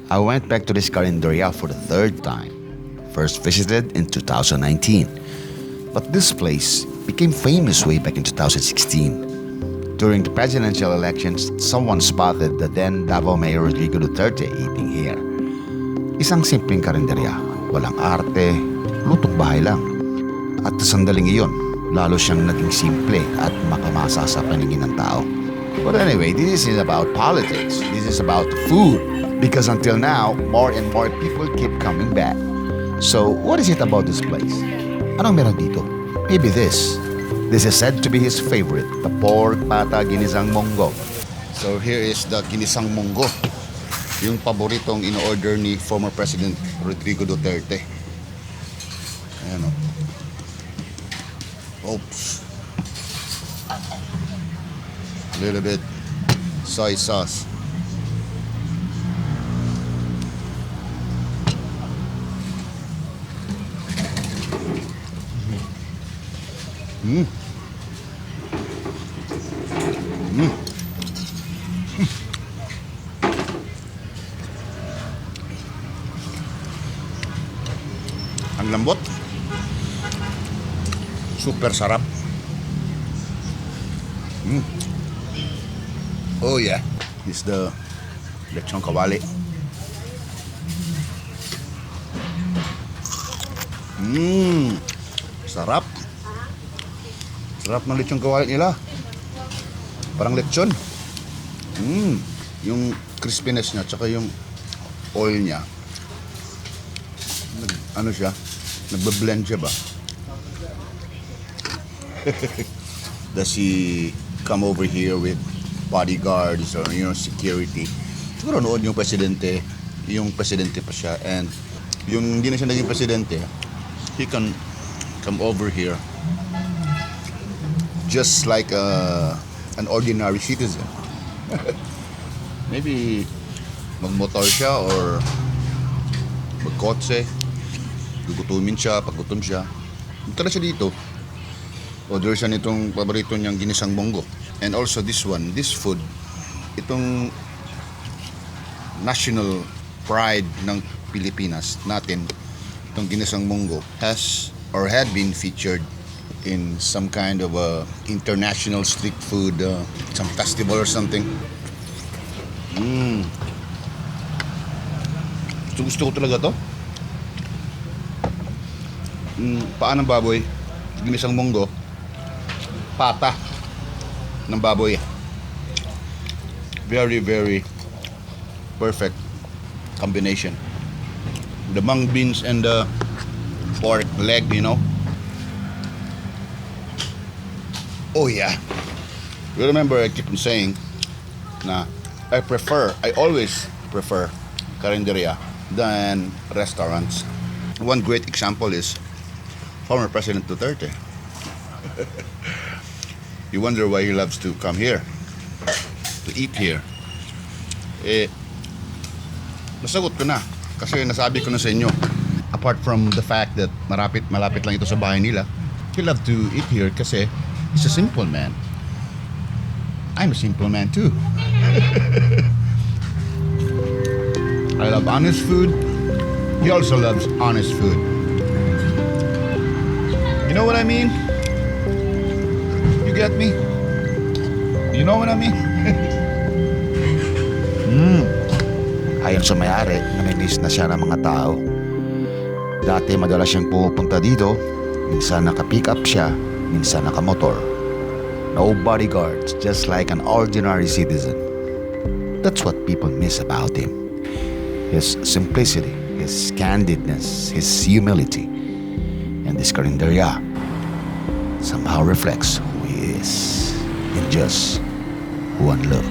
I went back to this carinderia for the third time. First visited in 2019. But this place became famous way back in 2016. During the presidential elections, someone spotted the then Davao Mayor Rodrigo Duterte eating here. Isang simpleng karinderya, walang arte, lutong bahay lang. At sa sandaling iyon, lalo siyang naging simple at makamasa sa paningin ng tao. But anyway, this isn't about politics. This is about food. Because until now, more and more people keep coming back. So, what is it about this place? Anong meron dito? Maybe this. This is said to be his favorite, the pork pata ginisang munggo. So here is the ginisang munggo. Yung paboritong in-order ni former President Rodrigo Duterte. Ayan o. Oops. A little bit soy sauce. Mm. Mm. Ang lambot. Super sarap. Mm. Oh yeah. This is the lechon kawali. Sarap. Sarap ng lechon kawali nila. Parang lechon. Yung crispiness niya tsaka yung oil niya. Ano siya? Nagbe-blend siya ba? Does he come over here with bodyguards or security? Siguro noon yung presidente pa siya, and yung hindi na siya naging presidente, he can come over here just like an ordinary citizen. Maybe magmotor siya or magkotse, gugutumin siya, paggutom siya. Tara siya dito. Order siya nitong paborito niyang ginisang munggo. And also this food, itong national pride ng Pilipinas natin, itong ginisang munggo has or had been featured in some kind of a international street food, some festival or something. Gusto ko talaga to. Paa ng baboy, ginisang munggo, pata ng baboy. Very, very perfect combination. The mung beans and the pork leg, Oh yeah. You remember I keep on saying na I always prefer karinderya than restaurants. One great example is former President Duterte. You wonder why he loves to come here, to eat here. Nasagot ko na kasi nasabi ko na sa inyo. Apart from the fact that malapit lang ito sa bahay nila, he loved to eat here kasi he's a simple man. I'm a simple man too. I love honest food. He also loves honest food. You know what I mean? You get me? You know what I mean? Ayon sa may-ari, namimiss na siya ng mga tao. Dati madalas siyang pupunta dito. Minsan naka-pick up siya, minsan naka-motor. No bodyguards, just like an ordinary citizen. That's what people miss about him. His simplicity, his candidness, his humility. And this karinderya somehow reflects who he is in just one look.